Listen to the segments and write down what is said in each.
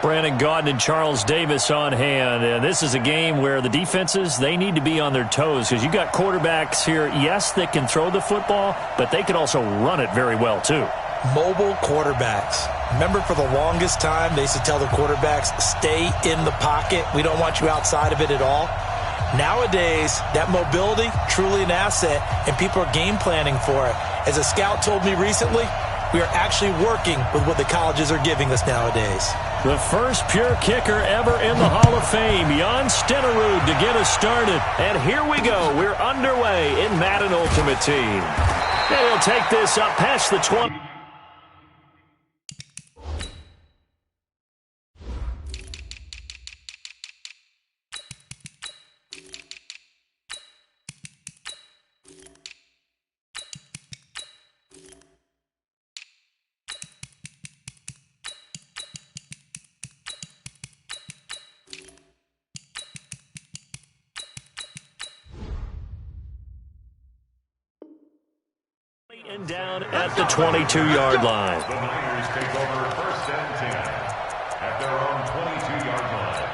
Brandon Gaudin and Charles Davis on hand. And this is a game where the defenses, they need to be on their toes because you got quarterbacks here, yes, that can throw the football, but they can also run it very well too. Mobile quarterbacks. Remember, for the longest time, they used to tell the quarterbacks, stay in the pocket. We don't want you outside of it at all. Nowadays, that mobility, truly an asset, and people are game planning for it. As a scout told me recently, we are actually working with what the colleges are giving us nowadays. The first pure kicker ever in the Hall of Fame, Jan Stenerud, to get us started. And here we go. We're underway in Madden Ultimate Team. And he'll take this up past the 20. And down at the 22-yard line. The Niners take over 1st and 10 at their own 22-yard line.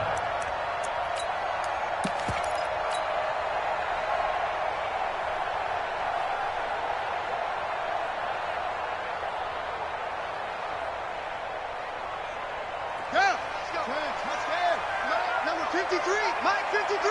Go! Touchdown! Number 53! Mike 53!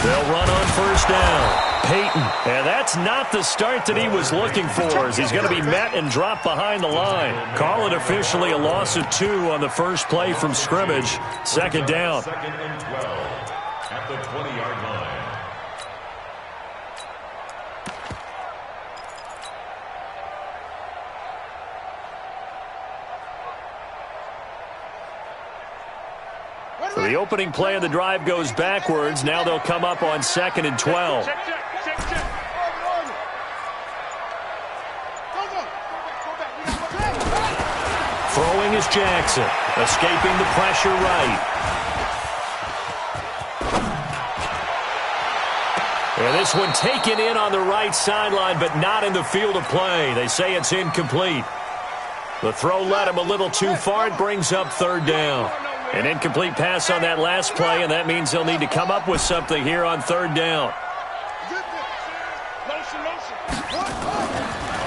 They'll run on 1st down. Peyton, and that's not the start that he was looking for, as he's going to be met and dropped behind the line. Call it officially a loss of 2 on the first play from scrimmage. 2nd down. 2nd and 12 at the 20-yard line. So the opening play of the drive goes backwards. Now they'll come up on 2nd and 12. Throwing is Jackson, escaping the pressure right. And this one taken in on the right sideline, but not in the field of play. They say it's incomplete. The throw led him a little too far. It brings up 3rd down. An incomplete pass on that last play, and that means they'll need to come up with something here on 3rd down.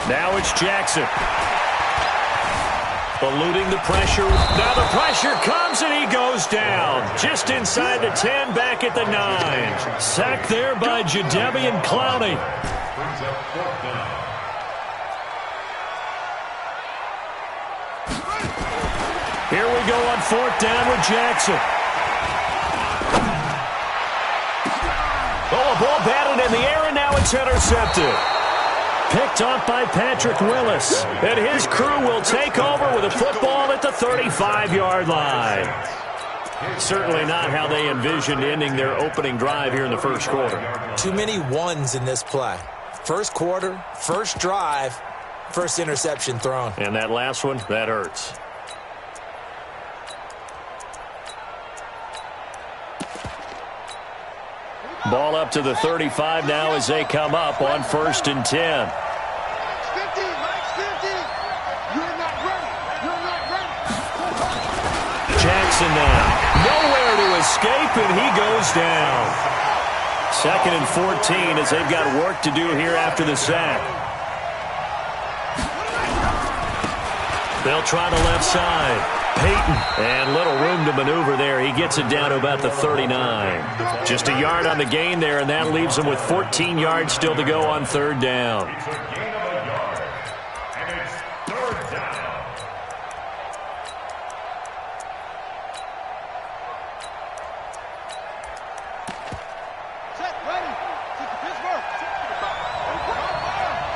Now it's Jackson. Eluding the pressure. Now the pressure comes and he goes down. Just inside the 10, back at the 9. Sacked there by Jadeveon Clowney. Brings up 4th down. Here we go on 4th down with Jackson. Oh, a ball batted in the air, and now it's intercepted. Picked off by Patrick Willis. And his crew will take over with a football at the 35-yard line. Certainly not how they envisioned ending their opening drive here in the first quarter. Too many ones in this play. First quarter, first drive, first interception thrown. And that last one, that hurts. Ball up to the 35 now as they come up on 1st and 10. Jackson now. Nowhere to escape, and he goes down. 2nd and 14 as they've got work to do here after the sack. They'll try the left side. Peyton, and little room to maneuver there. He gets it down to about the 39. Just a yard on the gain there, and that leaves him with 14 yards still to go on 3rd down. It's a gain of a yard, and it's 3rd down. Set, ready. Set to Pittsburgh.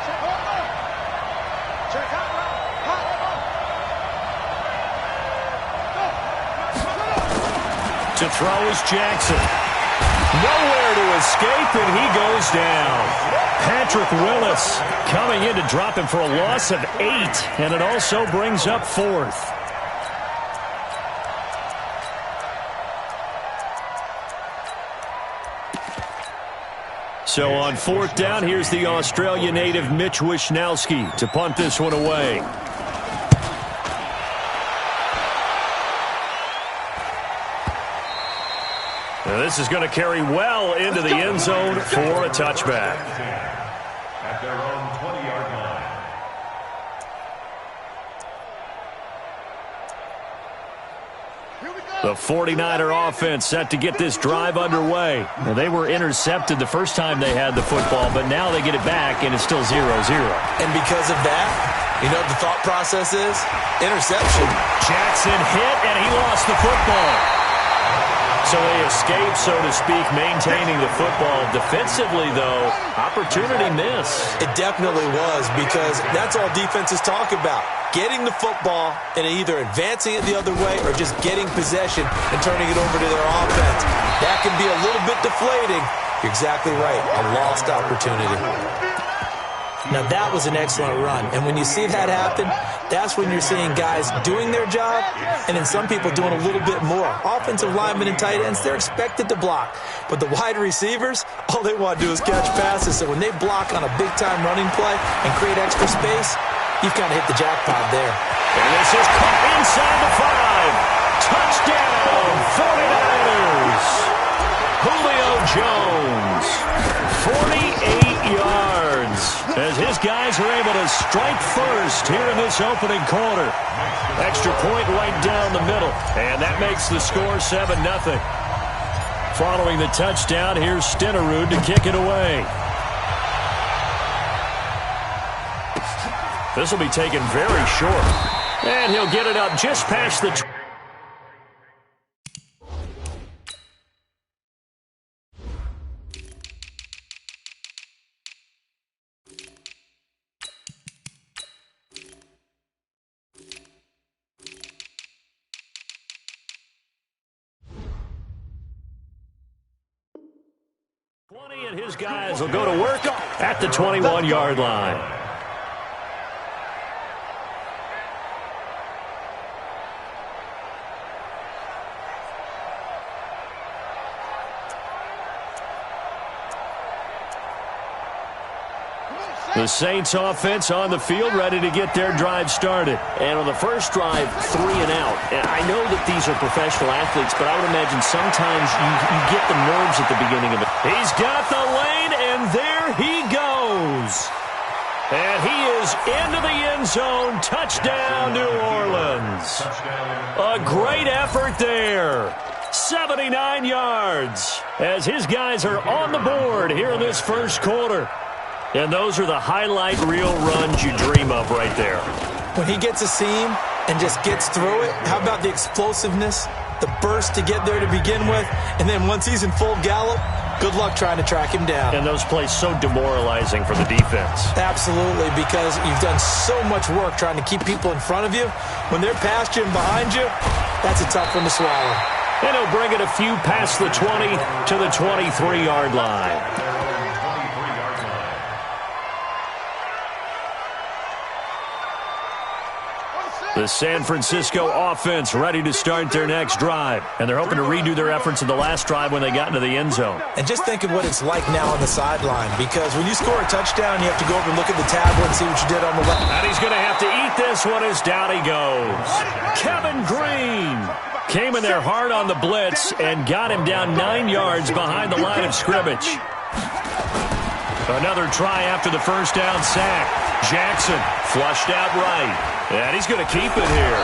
Check over. Check out. To throw is Jackson. Nowhere to escape, and he goes down. Patrick Willis coming in to drop him for a loss of 8, and it also brings up 4th. So on 4th down, here's the Australia native Mitch Wishnowsky to punt this one away. And this is going to carry well into the end zone for a touchback. At their own 20-yard line. The 49er offense set to get this drive underway. Now, they were intercepted the first time they had the football, but now they get it back, and it's still 0-0. And because of that, you know what the thought process is? Interception. Jackson hit, and he lost the football. So they escape, so to speak, maintaining the football. Defensively, though, opportunity miss. It definitely was, because that's all defenses talk about. Getting the football and either advancing it the other way or just getting possession and turning it over to their offense. That can be a little bit deflating. You're exactly right. A lost opportunity. Now, that was an excellent run. And when you see that happen, that's when you're seeing guys doing their job and then some people doing a little bit more. Offensive linemen and tight ends, they're expected to block. But the wide receivers, all they want to do is catch passes. So when they block on a big-time running play and create extra space, you've kind of hit the jackpot there. And this is caught inside the 5. Touchdown, 49ers. Julio Jones, 48 yards, as his guys are able to strike first here in this opening quarter. Extra point right down the middle, and that makes the score 7-0. Following the touchdown, here's Stenerud to kick it away. This will be taken very short. And he'll get it up just past the... and his guys will go to work at the 21-yard line. The Saints offense on the field, ready to get their drive started. And on the first drive, 3 and out. And I know that these are professional athletes, but I would imagine sometimes you get the nerves at the beginning of it. He's got the lane, and there he goes. And he is into the end zone. Touchdown, New Orleans. A great effort there. 79 yards as his guys are on the board here in this first quarter. And those are the highlight reel runs you dream of right there. When he gets a seam and just gets through it, how about the explosiveness, the burst to get there to begin with, and then once he's in full gallop, good luck trying to track him down. And those plays so demoralizing for the defense. Absolutely, because you've done so much work trying to keep people in front of you. When they're past you and behind you, that's a tough one to swallow. And he'll bring it a few past the 20 to the 23-yard line. The San Francisco offense ready to start their next drive. And they're hoping to redo their efforts in the last drive when they got into the end zone. And just think of what it's like now on the sideline. Because when you score a touchdown, you have to go over and look at the tablet and see what you did on the left. And he's going to have to eat this one as down he goes. Kevin Green came in there hard on the blitz and got him down 9 yards behind the line of scrimmage. Another try after the first down sack. Jackson flushed out right. And he's going to keep it here.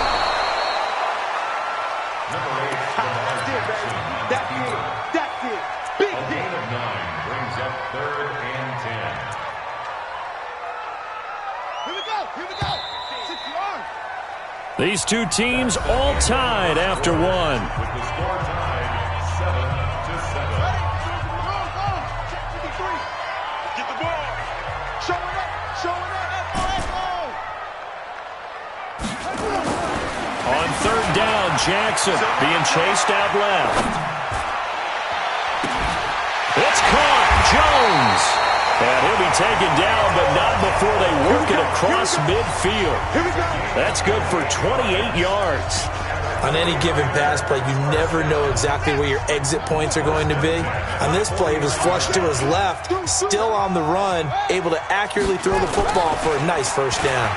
That's it. Big A gain of 9 brings up 3rd and 10. Here we go. 60 yards. These two teams all tied after one. With the score tied 7-7. Ready? Check 53. Get the ball. Showing up. On 3rd down, Jackson being chased out left. It's caught. Jones. And he'll be taken down, but not before they work it across midfield. That's good for 28 yards. On any given pass play, you never know exactly where your exit points are going to be. On this play, he was flushed to his left, still on the run, able to accurately throw the football for a nice first down.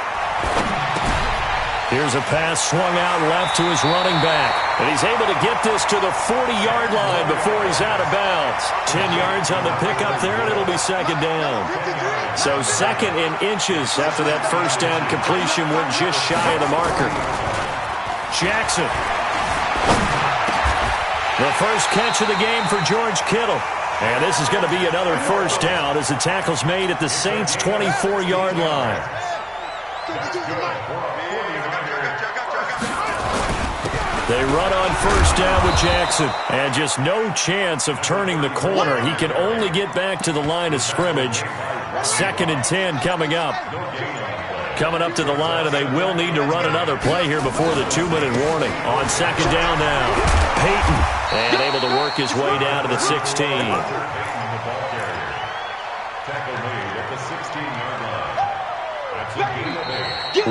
Here's a pass swung out left to his running back. And he's able to get this to the 40-yard line before he's out of bounds. 10 yards on the pickup there, and it'll be second down. So second in inches after that first down completion went just shy of the marker. Jackson. The first catch of the game for George Kittle. And this is going to be another first down as the tackle's made at the Saints' 24-yard line. They run on first down with Jackson. And just no chance of turning the corner. He can only get back to the line of scrimmage. Second and 10 coming up. Coming up to the line, and they will need to run another play here before the 2-minute warning. On second down now, Peyton. And able to work his way down to the 16.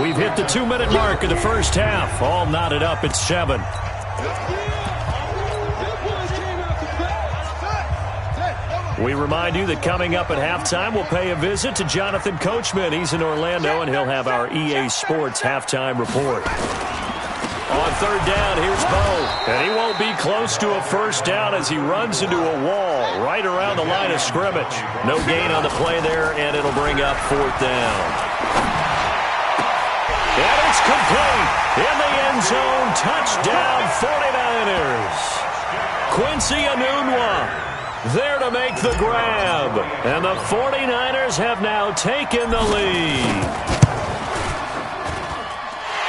We've hit the 2-minute mark of the first half. All knotted up at 7. We remind you that coming up at halftime, we'll pay a visit to Jonathan Coachman. He's in Orlando, and he'll have our EA Sports halftime report. On third down, here's Bo. And he won't be close to a first down as he runs into a wall right around the line of scrimmage. No gain on the play there, and it'll bring up fourth down. And it's complete. In the end zone, touchdown 49ers. Quincy Enunwa there to make the grab. And the 49ers have now taken the lead.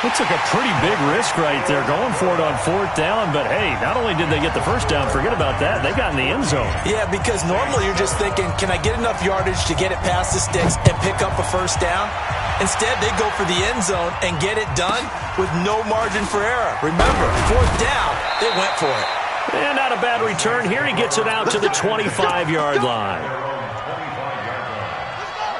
It took a pretty big risk right there going for it on fourth down. But, hey, not only did they get the first down, forget about that, they got in the end zone. Yeah, because normally you're just thinking, can I get enough yardage to get it past the sticks and pick up a first down? Instead, they go for the end zone and get it done with no margin for error. Remember, fourth down, they went for it. And not a bad return here. He gets it out to the 25-yard line.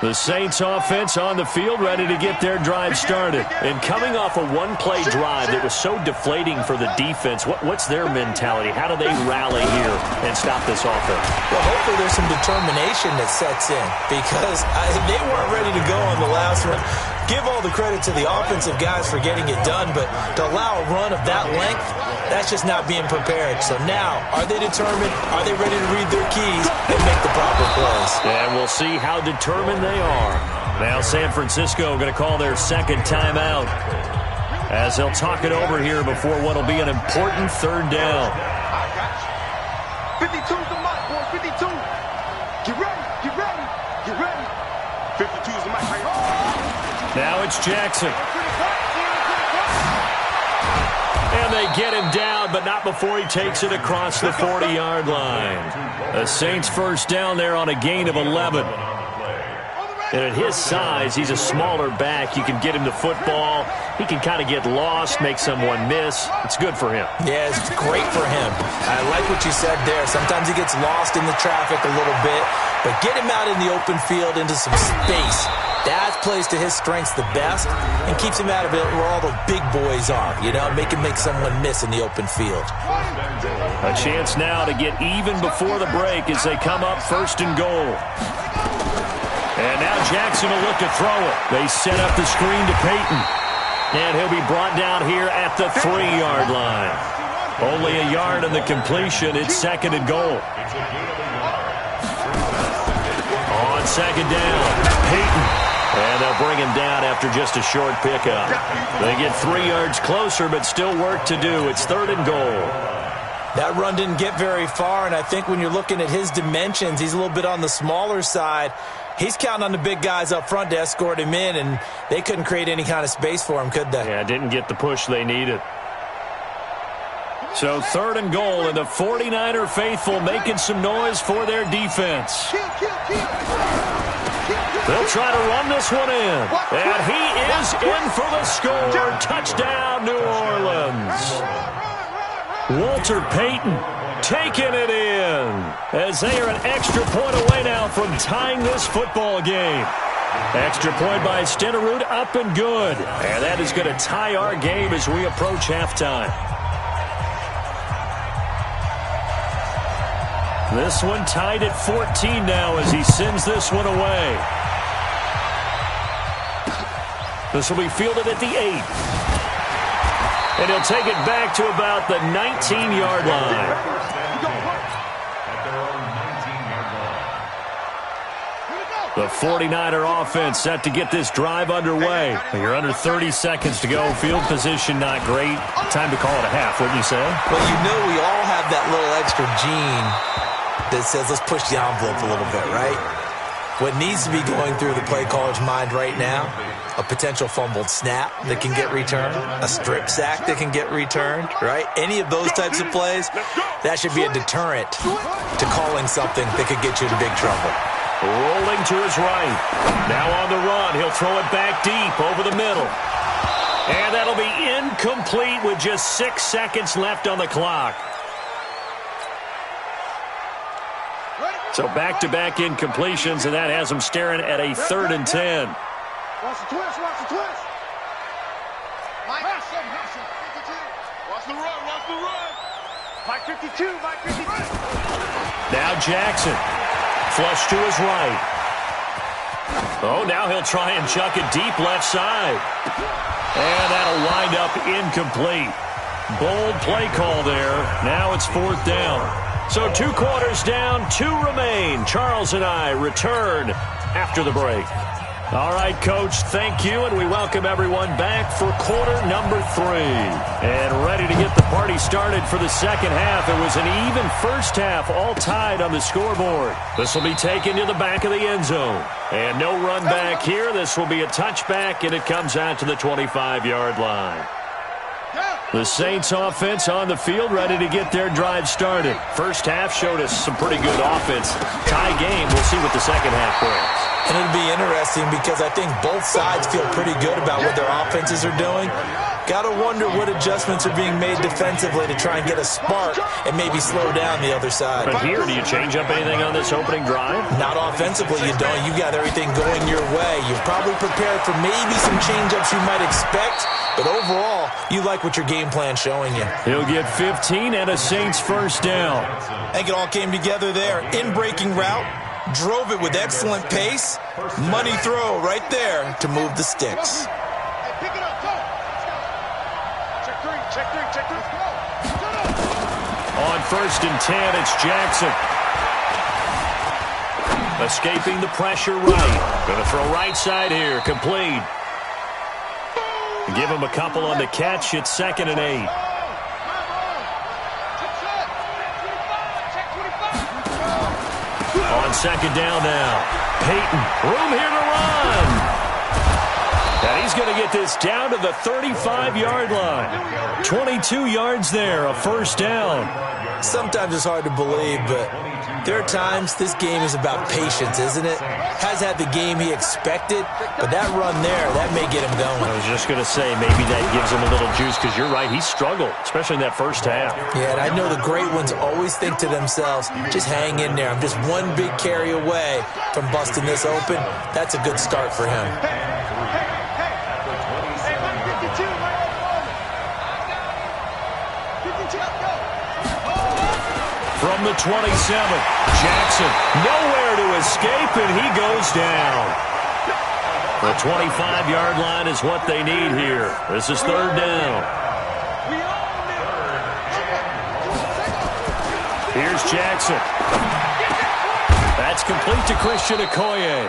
The Saints offense on the field ready to get their drive started. And coming off a one-play drive that was so deflating for the defense, what's their mentality? How do they rally here and stop this offense? Well, hopefully there's some determination that sets in because they weren't ready to go on the last one. Give all the credit to the offensive guys for getting it done, but to allow a run of that length, that's just not being prepared. So now, are they determined? Are they ready to read their keys and make the proper plays? And we'll see how determined they are. Now San Francisco going to call their second timeout as they'll talk it over here before what will be an important third down. 52's the mark, boy. 52. Get ready. Get ready. Get ready. 52's the mark. Now it's Jackson. And they get him down, but not before he takes it across the 40-yard line. The Saints first down there on a gain of 11. And at his size, he's a smaller back. You can get him the football. He can kind of get lost, make someone miss. It's good for him. Yeah, it's great for him. I like what you said there. Sometimes he gets lost in the traffic a little bit, but get him out in the open field into some space. That plays to his strengths the best and keeps him out of it where all the big boys are, you know, make someone miss in the open field. A chance now to get even before the break as they come up first and goal. And now Jackson will look to throw it. They set up the screen to Peyton. And he'll be brought down here at the 3-yard line. Only a yard in the completion. It's second and goal. On second down, Peyton. And they'll bring him down after just a short pickup. They get 3 yards closer, but still work to do. It's third and goal. That run didn't get very far, and I think when you're looking at his dimensions, he's a little bit on the smaller side. He's counting on the big guys up front to escort him in, and they couldn't create any kind of space for him, could they? Yeah, didn't get the push they needed. So third and goal, and the 49er faithful making some noise for their defense. They'll try to run this one in. And he is in for the score. Touchdown, New Orleans. Walter Payton taking it in as they are an extra point away now from tying this football game. Extra point by Stenerud, up and good. And that is going to tie our game as we approach halftime. This one tied at 14 now as he sends this one away. This will be fielded at the 8. And he'll take it back to about the 19-yard line. The 49er offense set to get this drive underway. You're under 30 seconds to go. Field position not great. Time to call it a half, wouldn't you say? Well, you know we all have that little extra gene that says let's push the envelope a little bit, right? What needs to be going through the play caller's mind right now, a potential fumbled snap that can get returned, a strip sack that can get returned, right? Any of those types of plays, that should be a deterrent to calling something that could get you in big trouble. Rolling to his right. Now on the run. He'll throw it back deep over the middle. And that'll be incomplete with just 6 seconds left on the clock. So back-to-back incompletions, and that has him staring at a 3rd and 10. Watch the twist, watch the twist. Mike, watch the run, watch the run. Mike 52, Mike 52. Now Jackson. Flush to his right. Oh, now he'll try and chuck it deep left side. And that'll wind up incomplete. Bold play call there. Now it's 4th down. So 2 quarters down, 2 remain. Charles and I return after the break. All right, Coach, thank you, and we welcome everyone back for quarter number 3. And ready to get the party started for the second half. It was an even first half, all tied on the scoreboard. This will be taken to the back of the end zone. And no run back here. This will be a touchback, and it comes out to the 25-yard line. The Saints offense on the field, ready to get their drive started. First half showed us some pretty good offense. Tie game, we'll see what the second half brings. And it'll be interesting because I think both sides feel pretty good about what their offenses are doing. Got to wonder what adjustments are being made defensively to try and get a spark and maybe slow down the other side. But here, do you change up anything on this opening drive? Not offensively, you don't. You got everything going your way. You've probably prepared for maybe some change-ups you might expect, but overall, you like what your game plan's showing you. He'll get 15 and a Saints first down. I think it all came together there. In-breaking route, drove it with excellent pace. Money throw right there to move the sticks. Hey, pick it up, go. Check 3, check 3, check 3. Go. On 1st and 10, it's Jackson. Escaping the pressure right. Going to throw right side here. Complete. Give him a couple on the catch. It's 2nd and 8. On 2nd down now. Peyton, room here to run. And he's going to get this down to the 35-yard line. 22 yards there, a first down. Sometimes it's hard to believe, but there are times this game is about patience, isn't it? Has had the game he expected, but that run there, that may get him going. I was just going to say, maybe that gives him a little juice, because you're right, he struggled, especially in that first half. Yeah, and I know the great ones always think to themselves, just hang in there. I'm just one big carry away from busting this open. That's a good start for him. From the 27, Jackson, nowhere to escape, and he goes down. The 25-yard line is what they need here. This is 3rd down. Here's Jackson. That's complete to Christian Okoye.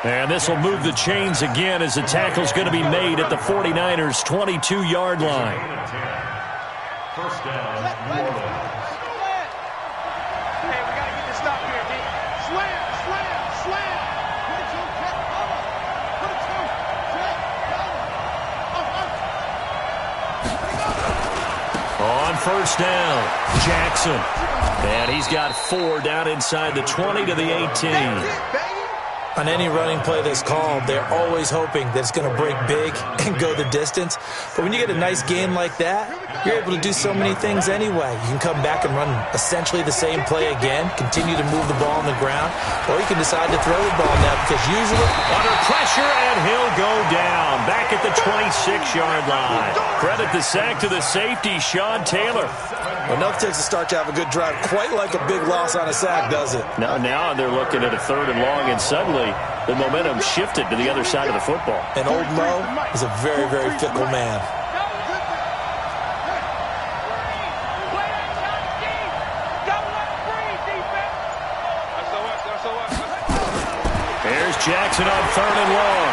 And this will move the chains again as the tackle's going to be made at the 49ers' 22-yard line. First down, New Orleans. On 1st down, Jackson. And he's got 4 down inside the 20 to the 18. On any running play that's called, they're always hoping that it's going to break big and go the distance. But when you get a nice game like that, you're able to do so many things anyway. You can come back and run essentially the same play again, continue to move the ball on the ground, or you can decide to throw the ball now because usually under pressure, and he'll go down back at the 26-yard line. Credit the sack to the safety, Sean Taylor. Well, nothing takes a start to have a good drive quite like a big loss on a sack, does it? Now they're looking at a 3rd and long, and suddenly the momentum shifted to the other side of the football. And old Mo is a very, very fickle man. Jackson on 3rd and long.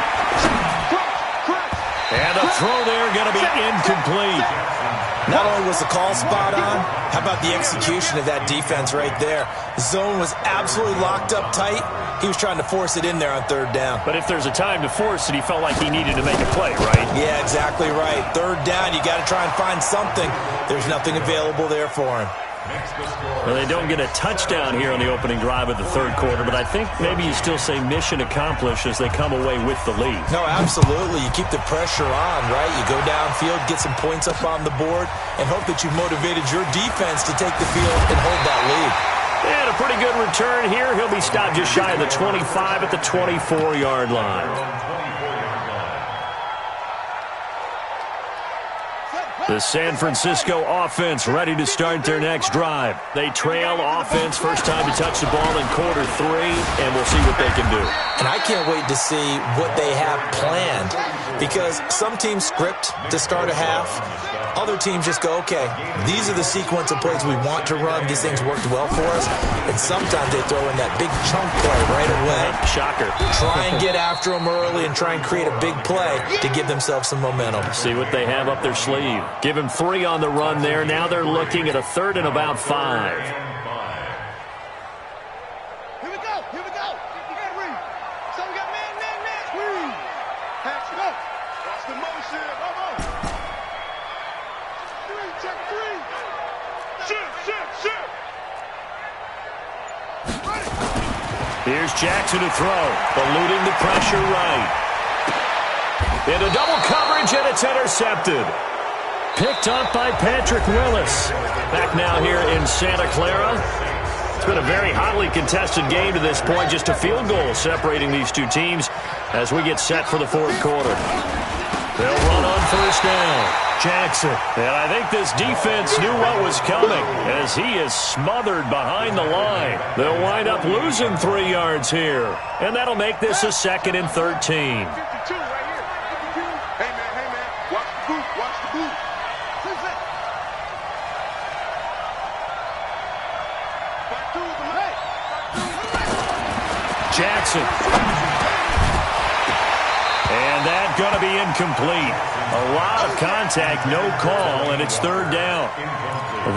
And the throw there going to be incomplete. Not only was the call spot on, how about the execution of that defense right there? The zone was absolutely locked up tight. He was trying to force it in there on 3rd down. But if there's a time to force it, he felt like he needed to make a play, right? Yeah, exactly right. 3rd down, you got to try and find something. There's nothing available there for him. Well, they don't get a touchdown here on the opening drive of the 3rd quarter, but I think maybe you still say mission accomplished as they come away with the lead. No, absolutely. You keep the pressure on, right? You go downfield, get some points up on the board, and hope that you've motivated your defense to take the field and hold that lead. And a pretty good return here. He'll be stopped just shy of the 25 at the 24-yard line. The San Francisco offense ready to start their next drive. They trail offense, first time to touch the ball in quarter 3, and we'll see what they can do. And I can't wait to see what they have planned, because some teams script to start a half. Other teams just go, okay, these are the sequence of plays we want to run. These things worked well for us. And sometimes they throw in that big chunk play right away. Shocker. Try and get after them early and try and create a big play to give themselves some momentum. See what they have up their sleeve. Give him 3 on the run there. Now they're looking at a 3rd and about 5. Here we go. Here we go. You got to read. So we got man. Read. Patch it up. Watch the motion. Vamos. 3, check 3. Shit. Ready. Here's Jackson to throw. Eluding the pressure right. Into double coverage, and it's intercepted. Picked up by Patrick Willis. Back now here in Santa Clara. It's been a very hotly contested game to this point. Just a field goal separating these two teams as we get set for the 4th quarter. They'll run on 1st down. Jackson. And I think this defense knew what was coming as he is smothered behind the line. They'll wind up losing 3 yards here. And that'll make this a 2nd and 13. 52 right here. 52. Hey, man. Watch the boot. Jackson. And that's going to be incomplete. A lot of contact, no call, and it's 3rd down.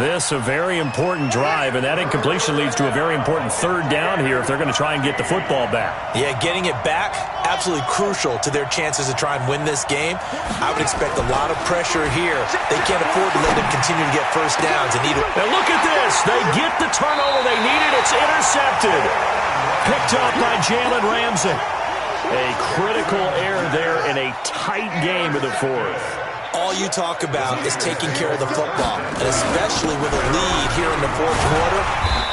This a very important drive, and that incompletion leads to a very important 3rd down here if they're going to try and get the football back. Yeah, getting it back, absolutely crucial to their chances to try and win this game. I would expect a lot of pressure here. They can't afford to let them continue to get 1st downs. And look at this. They get the turnover they needed. It's intercepted. Picked up by Jalen Ramsey. A critical error there in a tight game of the 4th. All you talk about is taking care of the football, and especially with a lead here in the 4th quarter,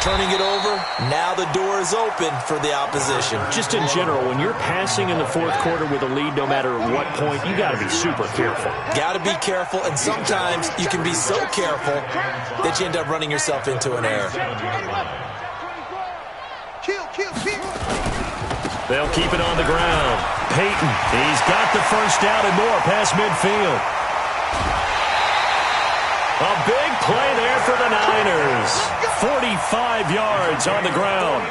turning it over, now the door is open for the opposition. Just in general, when you're passing in the 4th quarter with a lead, no matter what point, you got to be super careful. Got to be careful, and sometimes you can be so careful that you end up running yourself into an error. Kill. They'll keep it on the ground. Peyton, he's got the 1st down and more past midfield. A big play there for the Niners. 45 yards on the ground.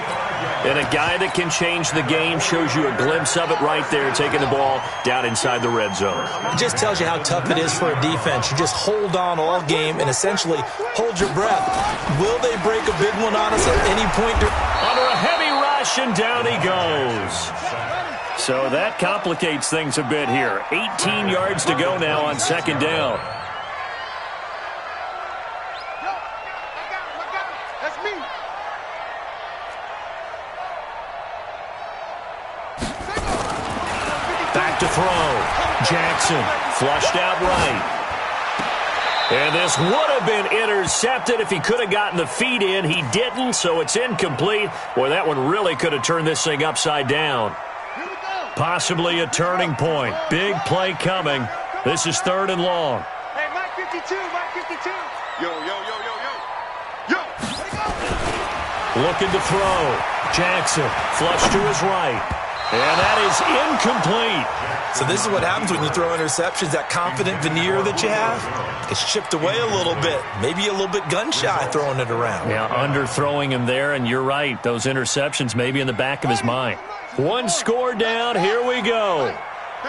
And a guy that can change the game shows you a glimpse of it right there, taking the ball down inside the red zone. It just tells you how tough it is for a defense. You just hold on all game and essentially hold your breath. Will they break a big one on us at any point? Under a heavy rush, and down he goes. So that complicates things a bit here. 18 yards to go now on 2nd down. That's me. Back to throw. Jackson flushed out right. And this would have been intercepted if he could have gotten the feet in. He didn't, so it's incomplete. Boy, that one really could have turned this thing upside down. Possibly a turning point. Big play coming. This is 3rd and long. Hey, Mike 52. Yo. Looking to throw. Jackson flush to his right. And that is incomplete. So this is what happens when you throw interceptions. That confident veneer that you have gets chipped away a little bit. Maybe a little bit gun-shy throwing it around. Yeah, underthrowing him there, and you're right. Those interceptions may be in the back of his mind. One score down. Here we go.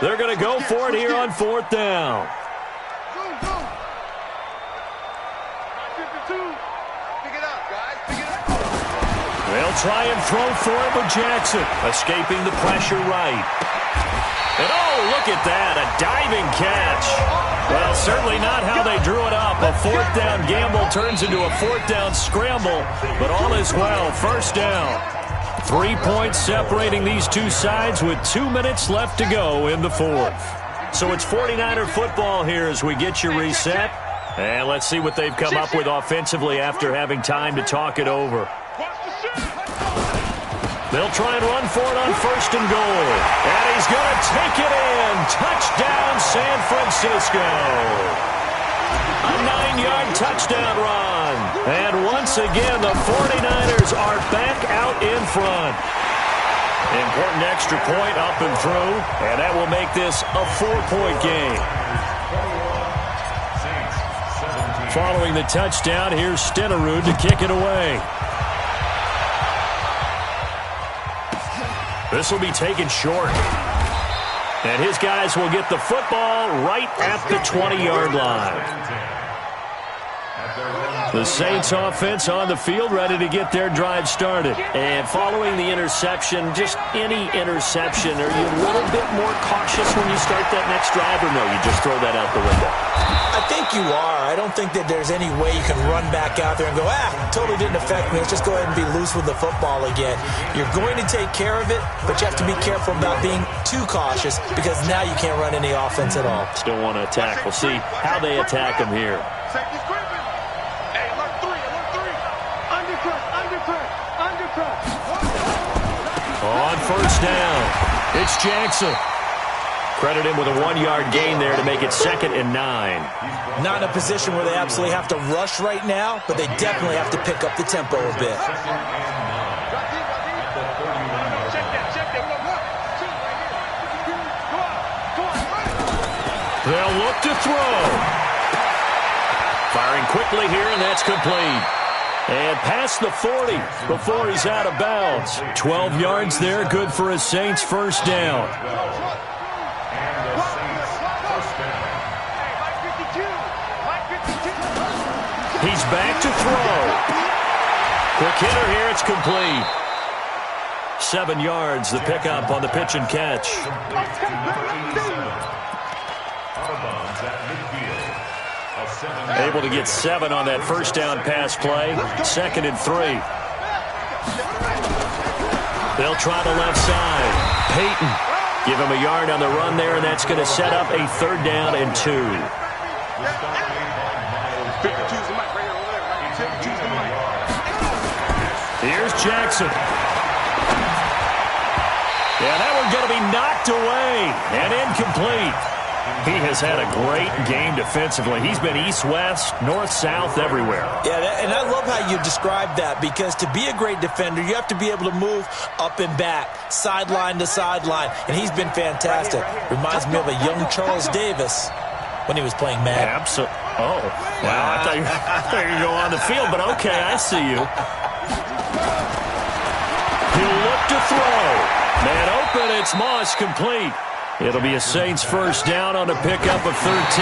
They're going to go for it here on 4th down. They'll try and throw for it with Jackson. Escaping the pressure right. And oh, look at that. A diving catch. Well, certainly not how they drew it up. A 4th down gamble turns into a 4th down scramble. But all is well. 1st down. 3 points separating these two sides with 2 minutes left to go in the 4th. So it's 49er football here as we get you reset. And let's see what they've come up with offensively after having time to talk it over. They'll try and run for it on 1st and goal. And he's going to take it in. Touchdown, San Francisco. A 9-yard touchdown run. And once again, the 49ers are back out in front. Important extra point up and through. And that will make this a 4-point game. Following the touchdown, here's Stenerud to kick it away. This will be taken short. And his guys will get the football right at the 20-yard line. The Saints offense on the field ready to get their drive started. And following the interception, just any interception, are you a little bit more cautious when you start that next drive, or no, you just throw that out the window? I think you are. I don't think that there's any way you can run back out there and go, totally didn't affect me. Let's just go ahead and be loose with the football again. You're going to take care of it, but you have to be careful about being too cautious because now you can't run any offense at all. Still want to attack. We'll see how they attack him here. On 1st down, it's Jackson. Credit him with a 1-yard gain there to make it 2nd and 9. Not in a position where they absolutely have to rush right now, but they definitely have to pick up the tempo a bit. They'll look to throw. Firing quickly here, and that's complete. And past the 40 before he's out of bounds. 12 yards there, good for a Saints 1st down. He's back to throw. Quick hitter here, it's complete. 7 yards, the pickup on the pitch and catch. Able to get 7 on that 1st down pass play. 2nd and 3. They'll try the left side. Peyton, give him a yard on the run there, and that's going to set up a 3rd down and 2. Here's Jackson. Yeah, that one's going to be knocked away and incomplete. He has had a great game defensively. He's been east-west, north-south, everywhere. Yeah, and I love how you describe that because to be a great defender, you have to be able to move up and back, sideline to sideline, and he's been fantastic. Reminds me of a young Charles Davis when he was playing Madden. Absolutely. Oh, wow. I thought you were going to go on the field, but okay, I see you. He'll look to throw. Man open, it's Moss, complete. It'll be a Saints 1st down on a pickup of 13.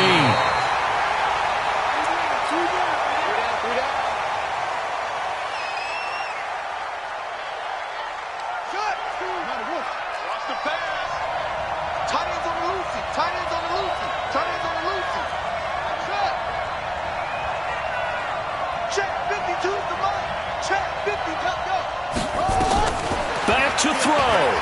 Back to throw.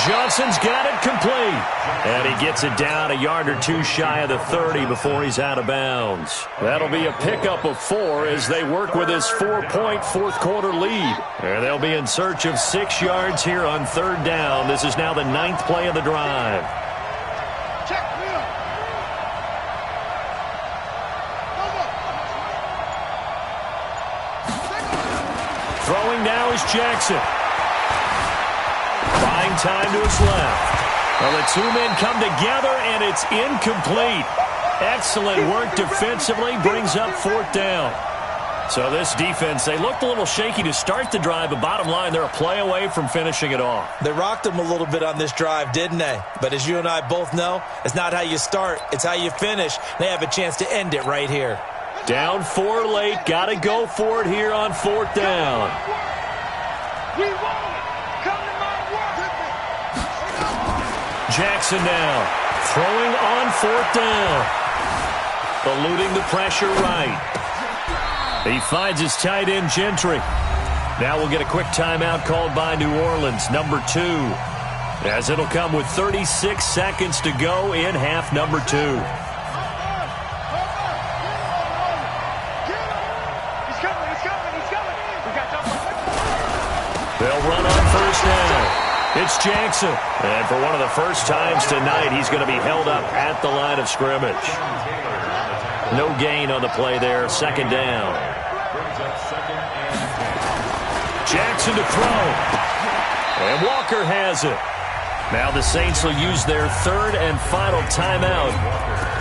Johnson's got it complete. And he gets it down a yard or two shy of the 30 before he's out of bounds. That'll be a pickup of 4 as they work with his 4-point 4th quarter lead. And they'll be in search of 6 yards here on 3rd down. This is now the 9th play of the drive. Throwing now is Jackson. Buying time to his left. Well, the 2 men come together, and it's incomplete. Excellent work defensively. Brings up 4th down. So this defense, they looked a little shaky to start the drive, but bottom line, they're a play away from finishing it off. They rocked them a little bit on this drive, didn't they? But as you and I both know, it's not how you start, it's how you finish. They have a chance to end it right here. Down 4 late, got to go for it here on 4th down. We want it. Come to my work. Jackson now throwing on 4th down. Eluding the pressure right. He finds his tight end, Gentry. Now we'll get a quick timeout called by New Orleans, number 2. As it'll come with 36 seconds to go in half number 2. He's coming. We got double. They'll run on 1st down. It's Jackson. And for one of the first times tonight, he's going to be held up at the line of scrimmage. No gain on the play there, 2nd down. Jackson to throw. And Walker has it. Now the Saints will use their 3rd and final timeout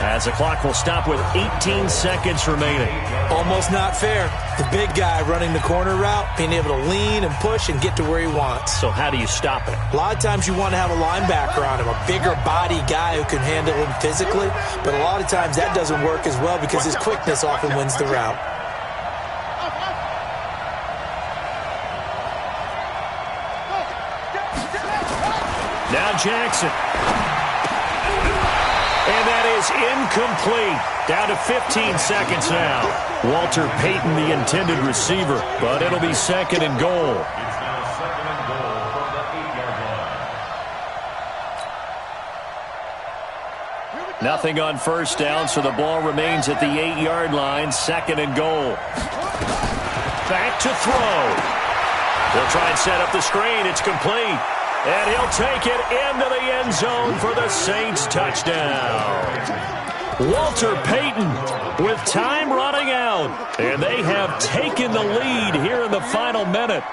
as the clock will stop with 18 seconds remaining. Almost not fair. The big guy running the corner route, being able to lean and push and get to where he wants. So how do you stop it? A lot of times you want to have a linebacker on him, a bigger body guy who can handle him physically, but a lot of times that doesn't work as well because his quickness often wins the route. Now Jackson. And that is incomplete. Down to 15 seconds now. Walter Payton, the intended receiver, but it'll be 2nd and goal. It's now 2nd and goal from the 8-yard line. Nothing on 1st down, so the ball remains at the 8-yard line. 2nd and goal. Back to throw. They'll try and set up the screen. It's complete. And he'll take it into the end zone for the Saints touchdown. Walter Payton with time running out. And they have taken the lead here in the final minute.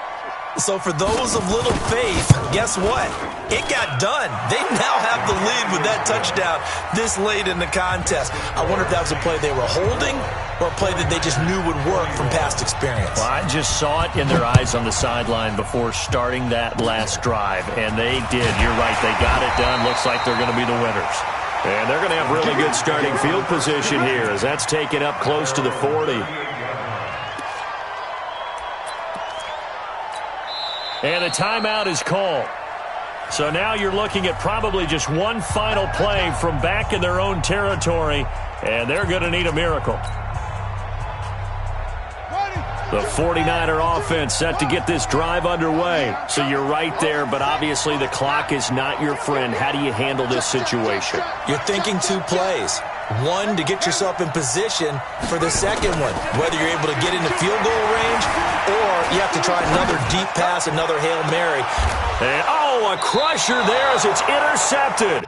So for those of little faith, guess what? It got done. They now have the lead with that touchdown this late in the contest. I wonder if that was a play they were holding or a play that they just knew would work from past experience. Well, I just saw it in their eyes on the sideline before starting that last drive, and they did. You're right. They got it done. Looks like they're going to be the winners. And they're going to have really good starting field position here as that's taken up close to the 40. And a timeout is called. So now you're looking at probably just one final play from back in their own territory, and they're going to need a miracle. The 49er offense set to get this drive underway. So you're right there, but obviously the clock is not your friend. How do you handle this situation? You're thinking 2 plays. One, to get yourself in position for the second one, whether you're able to get into field goal range or you have to try another deep pass, another Hail Mary. And, oh, a crusher there as it's intercepted.